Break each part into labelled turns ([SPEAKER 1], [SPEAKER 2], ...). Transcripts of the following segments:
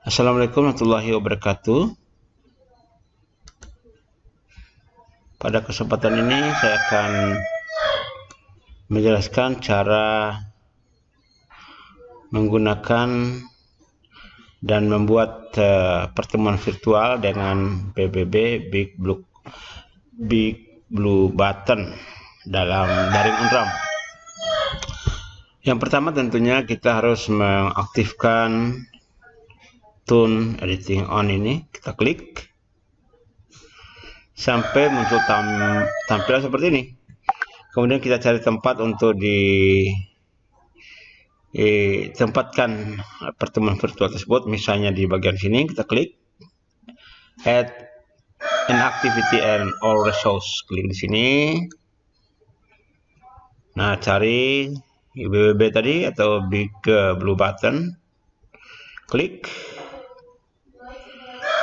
[SPEAKER 1] Assalamualaikum warahmatullahi wabarakatuh. Pada kesempatan ini saya akan menjelaskan cara menggunakan dan membuat pertemuan virtual dengan BBB Big Blue Button dalam daring Unram. Yang pertama tentunya kita harus mengaktifkan Tune Editing On ini. Kita klik sampai muncul tampilan seperti ini. Kemudian kita cari tempat untuk ditempatkan pertemuan virtual tersebut. Misalnya di bagian sini kita klik Add an Activity and All Resource. Klik di sini. Nah, cari BBB tadi atau Big Blue Button. Klik.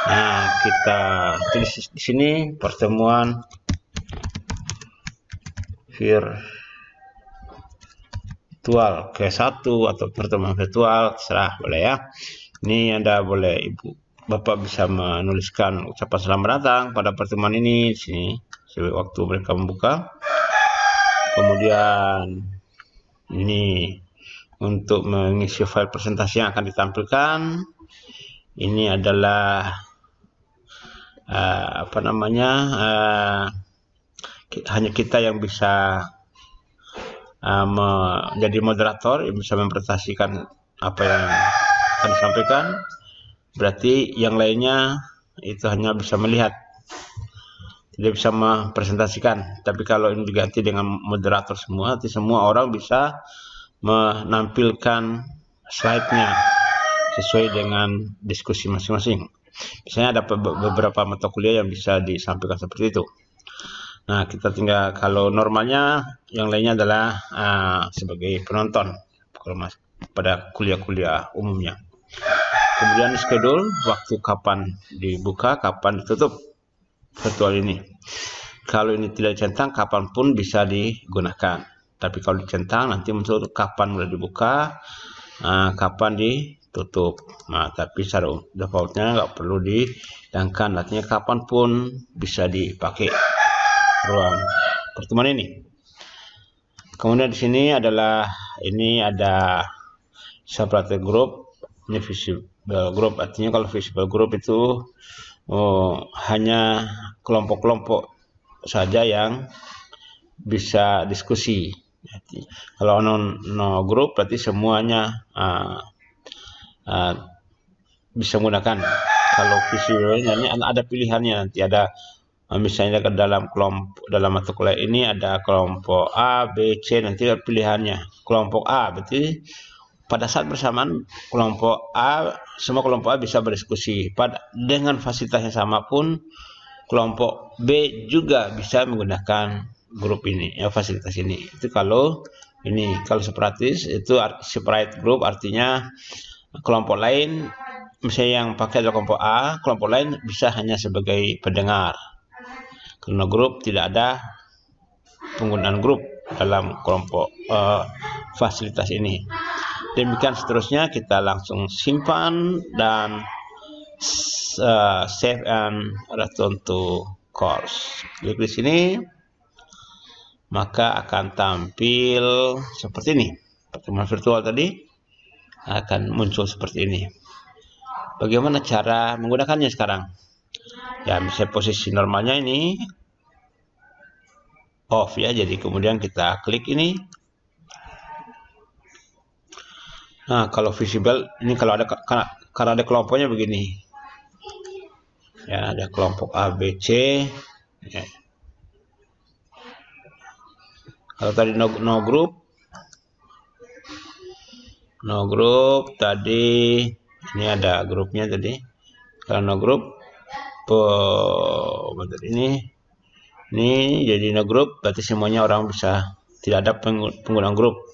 [SPEAKER 1] Nah, kita tulis di sini pertemuan virtual ke-1 atau pertemuan virtual, terserah boleh ya. Ini Anda boleh Bapak bisa menuliskan ucapan selamat datang pada pertemuan ini di sini waktu mereka membuka. Kemudian ini untuk mengisi file presentasi yang akan ditampilkan. Ini adalah hanya kita yang bisa menjadi moderator, yang bisa mempresentasikan apa yang akan disampaikan. Berarti yang lainnya itu hanya bisa melihat, tidak bisa mempresentasikan. Tapi kalau ini diganti dengan moderator semua, nanti semua orang bisa menampilkan slide-nya sesuai dengan diskusi masing-masing. Misalnya ada beberapa mata kuliah yang bisa disampaikan seperti itu. Nah, kita tinggal, kalau normalnya yang lainnya adalah sebagai penonton pada kuliah-kuliah umumnya. Kemudian schedule, waktu kapan dibuka, kapan ditutup virtual ini. Kalau ini tidak dicentang, kapanpun bisa digunakan. Tapi kalau dicentang, nanti muncul kapan mulai dibuka, kapan ditutup. Nah, tapi secara defaultnya nggak perlu dihidangkan, artinya kapanpun bisa dipakai ruang pertemuan ini. Kemudian di sini ada separate group. Ini visible group, artinya kalau visible group itu hanya kelompok-kelompok saja yang bisa diskusi. Kalau no group berarti semuanya bisa menggunakan. Kalau visible ini ada pilihannya, nanti ada misalnya ke dalam mata kuliah ini ada kelompok A, B, C, nanti ada pilihannya. Kelompok A berarti pada saat bersamaan semua kelompok A bisa berdiskusi. Dengan fasilitas yang sama pun kelompok B juga bisa menggunakan grup ini, fasilitas ini. Itu kalau separatis itu separate group, artinya kelompok lain, misalnya yang pakai adalah kelompok A, kelompok lain bisa hanya sebagai pendengar. Karena grup tidak ada penggunaan grup dalam kelompok fasilitas ini. Demikian seterusnya, kita langsung simpan dan save and return to course. Klik di sini, maka akan tampil seperti ini. Pertemuan virtual tadi akan muncul seperti ini. Bagaimana cara menggunakannya sekarang? Ya, misalnya posisi normalnya ini off ya, jadi kemudian kita klik ini. Nah, kalau visible ini karena ada kelompoknya begini. Ya, ada kelompok A, B, C. Ya. Kalau tadi no group tadi, ini ada grupnya tadi. Kalau no group ini jadi no group, berarti semuanya orang bisa, tidak ada penggunaan grup.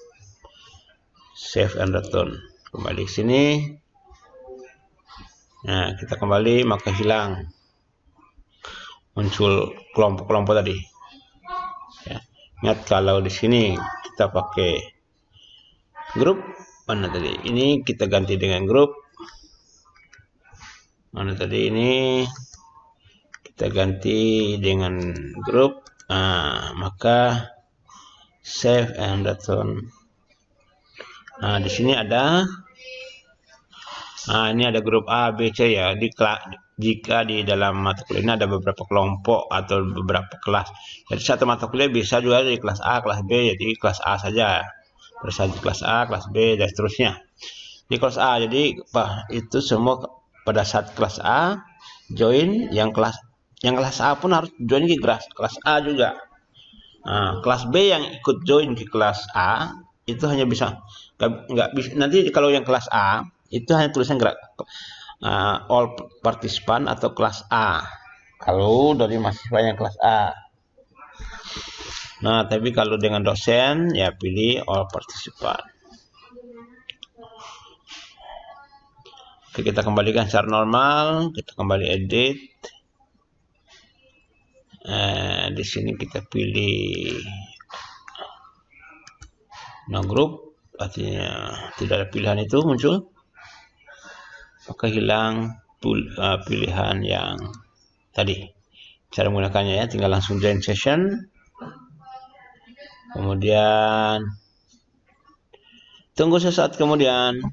[SPEAKER 1] Save and return. Kembali ke sini. Nah, kita kembali, maka hilang muncul kelompok-kelompok tadi. Ya. Ingat, kalau di sini kita pakai grup, mana tadi? Ini kita ganti dengan grup. Mana tadi ini kita ganti dengan grup. Maka save and return. Di sini ada ini ada grup A, B, C ya. Jika di dalam mata kuliah ini ada beberapa kelompok atau beberapa kelas. Jadi satu mata kuliah bisa juga dari kelas A, kelas B, jadi kelas A saja. Terus saja kelas A, kelas B, dan seterusnya. Di kelas A, jadi itu semua pada saat kelas A join, yang kelas A pun harus join ke kelas A juga. Kelas B yang ikut join ke kelas A itu hanya bisa nggak bisa. Nanti kalau yang kelas A itu hanya tulisan all participant atau kelas A. Kalau dari mahasiswa yang kelas A. Tapi kalau dengan dosen ya pilih all participant. Oke, kita kembalikan secara normal. Kita kembali edit. Di sini kita pilih no group, artinya tidak ada pilihan itu muncul. Maka hilang pilihan yang tadi. Cara menggunakannya ya, tinggal langsung join session. Kemudian tunggu sesaat kemudian.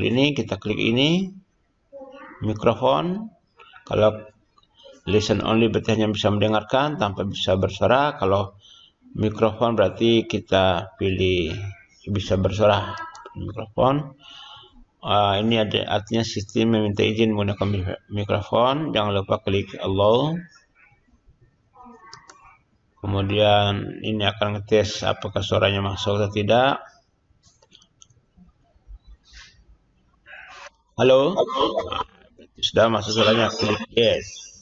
[SPEAKER 1] Ini kita klik ini mikrofon. Kalau listen only berarti hanya bisa mendengarkan tanpa bisa bersuara. Kalau mikrofon berarti kita pilih bisa bersuara mikrofon. Ini ada artinya sistem meminta izin menggunakan mikrofon. Jangan lupa klik allow. Kemudian ini akan ngetes apakah suaranya masuk atau tidak. Halo, sudah masuk suaranya. Klik yes.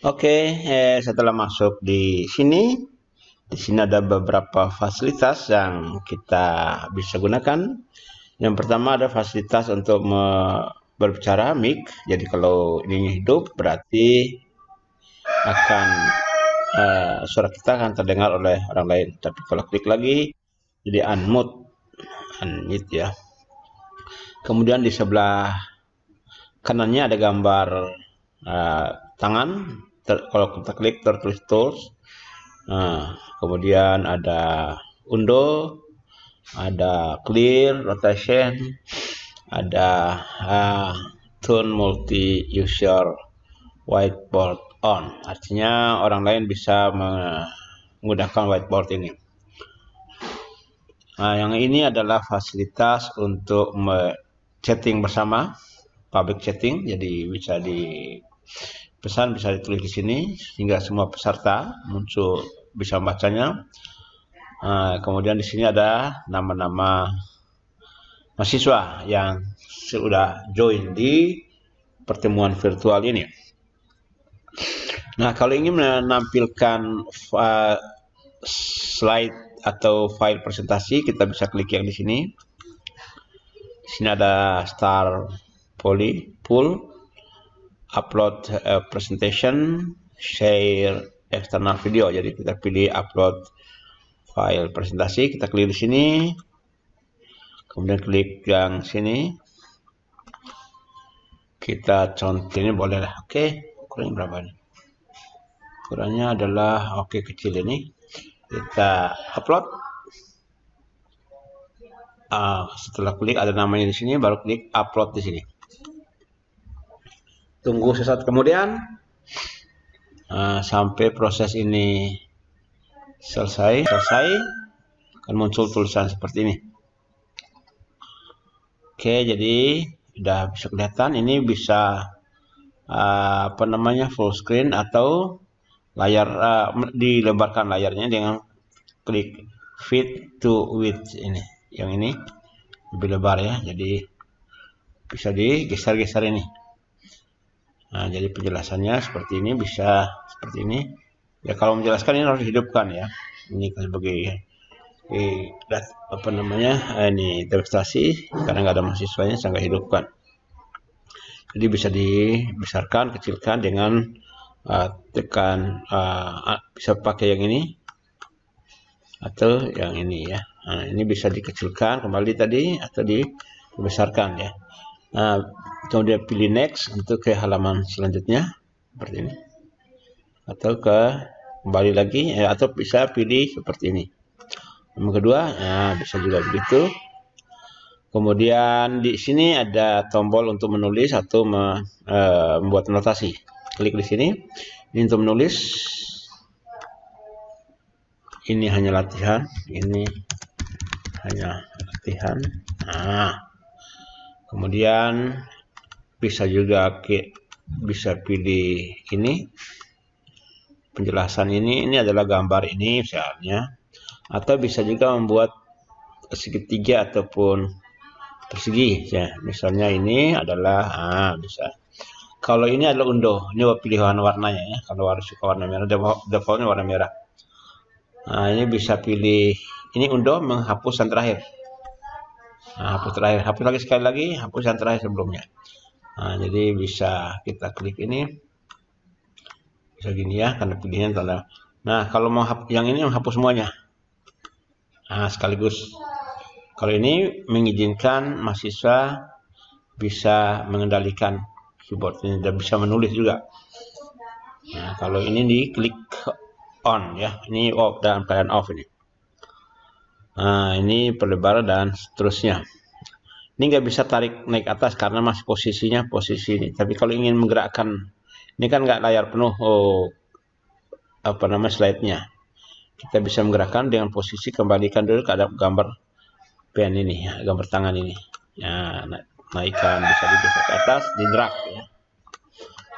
[SPEAKER 1] Oke, setelah masuk di sini ada beberapa fasilitas yang kita bisa gunakan. Yang pertama ada fasilitas untuk berbicara mic. Jadi kalau ini hidup berarti akan suara kita akan terdengar oleh orang lain. Tapi kalau klik lagi jadi unmute ya. Kemudian di sebelah kanannya ada gambar tangan. Kalau kita klik tertulis tools. Kemudian ada undo, ada clear, rotation, ada turn multi-user whiteboard on. Artinya orang lain bisa menggunakan whiteboard ini. Yang ini adalah fasilitas untuk chatting bersama, public chatting. Jadi bisa pesan bisa ditulis di sini sehingga semua peserta muncul bisa membacanya. Kemudian di sini ada nama-nama mahasiswa yang sudah join di pertemuan virtual ini. Kalau ingin menampilkan slide atau file presentasi, kita bisa klik yang di sini. Di sini ada start pool, upload presentation, share external video. Jadi kita pilih upload file presentasi, kita klik di sini. Kemudian klik yang sini. Kita contoh ini boleh lah. Oke, ukuran berapa nih? Ukurannya adalah kecil ini. Kita upload. Setelah klik ada namanya di sini, baru klik upload di sini. Tunggu sesaat kemudian sampai proses ini selesai akan muncul tulisan seperti ini. Oke, jadi sudah bisa kelihatan. Ini bisa full screen atau layar dilebarkan layarnya dengan klik fit to width ini. Yang ini lebih lebar ya, jadi bisa digeser-geser ini. Jadi penjelasannya seperti ini, bisa seperti ini. Ya kalau menjelaskan ini harus dihidupkan ya. Ini sebagai ini demonstrasi karena nggak ada mahasiswanya, saya nggak hidupkan. Jadi bisa dibesarkan, kecilkan dengan tekan bisa pakai yang ini atau yang ini ya. Ini bisa dikecilkan kembali tadi atau dibesarkan ya. Kemudian pilih next untuk ke halaman selanjutnya seperti ini, atau kembali lagi, atau bisa pilih seperti ini. Yang kedua, bisa juga begitu. Kemudian di sini ada tombol untuk menulis atau membuat notasi. Klik di sini. Ini untuk menulis. Ini hanya latihan. Ini hanya latihan. Kemudian bisa juga bisa pilih ini. Penjelasan ini adalah gambar ini misalnya. Atau bisa juga membuat segitiga ataupun persegi ya. Misalnya ini adalah bisa. Kalau ini adalah undo, ini pilihan warnanya ya. Kalau harus suka warna merah, defaultnya warna merah. Ini bisa pilih ini undo, menghapus yang terakhir. Hapus terakhir, hapus lagi sekali lagi, hapus yang terakhir sebelumnya. Jadi bisa kita klik ini, bisa gini ya, karena pilihannya adalah. Nah, kalau mau yang ini menghapus semuanya. Sekaligus. Kalau ini mengizinkan mahasiswa bisa mengendalikan keyboard ini dan bisa menulis juga. Nah, kalau ini diklik on ya, ini off, dalam keadaan off ini. Ini perlebar dan seterusnya. Ini nggak bisa tarik naik atas karena masih posisinya posisi ini. Tapi kalau ingin menggerakkan, ini kan nggak layar penuh. Slide-nya. Kita bisa menggerakkan dengan posisi kembalikan dulu ke gambar pen ini, ya, gambar tangan ini. Ya, naikkan, bisa digeser ke atas, di drag ya,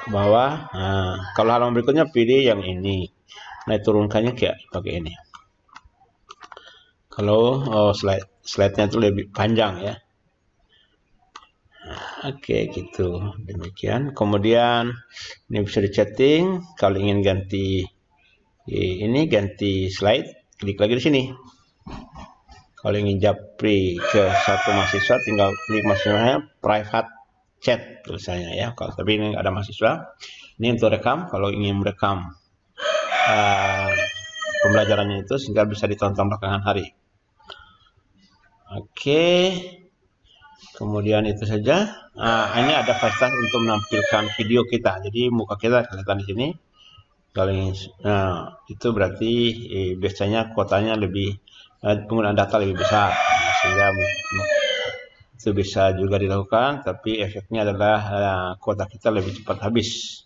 [SPEAKER 1] ke bawah. Kalau halaman berikutnya pilih yang ini. Nah, turunkannya kayak pakai ini. Kalau slide-nya itu lebih panjang ya. Oke, gitu. Demikian. Kemudian ini bisa disetting. Kalau ingin ganti ini, ganti slide, klik lagi di sini. Kalau ingin japri ke satu mahasiswa, tinggal klik mahasiswanya private chat tulisannya ya. Kalau tapi ini ada mahasiswa, ini untuk rekam. Kalau ingin merekam pembelajarannya itu sehingga bisa ditonton belakangan hari. Oke. Kemudian itu saja. Ini ada fasilitas untuk menampilkan video kita. Jadi muka kita kelihatan di sini. Kalau itu berarti biasanya kuotanya lebih, penggunaan data lebih besar, sehingga itu bisa juga dilakukan. Tapi efeknya adalah kuota kita lebih cepat habis.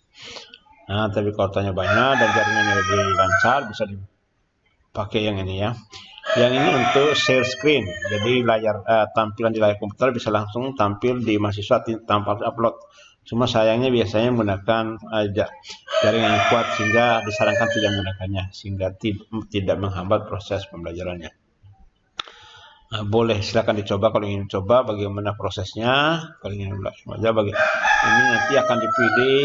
[SPEAKER 1] Tapi kuotanya banyak dan jaringannya lebih lancar, bisa dipakai yang ini ya. Yang ini untuk share screen, jadi layar tampilan di layar komputer bisa langsung tampil di mahasiswa tanpa upload. Cuma sayangnya biasanya menggunakan jaringan yang kuat sehingga disarankan tidak menggunakannya, sehingga tidak menghambat proses pembelajarannya. Boleh silakan dicoba kalau ingin coba bagaimana prosesnya. Kalau ingin belajar ini nanti akan dipilih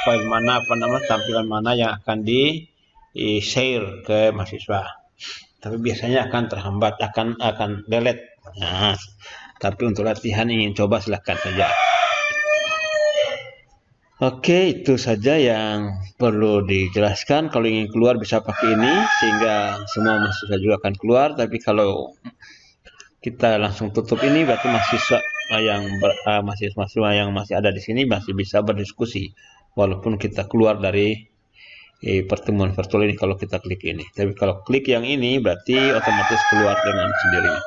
[SPEAKER 1] file mana, tampilan mana yang akan di share ke mahasiswa. Tapi biasanya akan terhambat, akan delete. Tapi untuk latihan ingin coba silakan saja. Oke, itu saja yang perlu dijelaskan. Kalau ingin keluar bisa pakai ini sehingga semua mahasiswa juga akan keluar. Tapi kalau kita langsung tutup ini berarti mahasiswa yang masih ada di sini masih bisa berdiskusi walaupun kita keluar dari pertemuan virtual ini kalau kita klik ini. Tapi kalau klik yang ini berarti otomatis keluar dengan sendirinya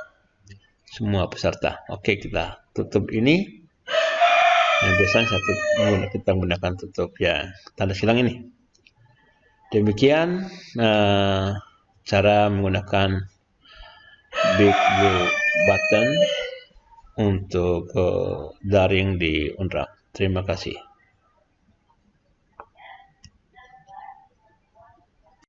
[SPEAKER 1] semua peserta. Oke, kita tutup ini. Biasanya kita menggunakan tutup ya tanda silang ini. Demikian cara menggunakan Big Blue Button untuk daring di Unra. Terima kasih.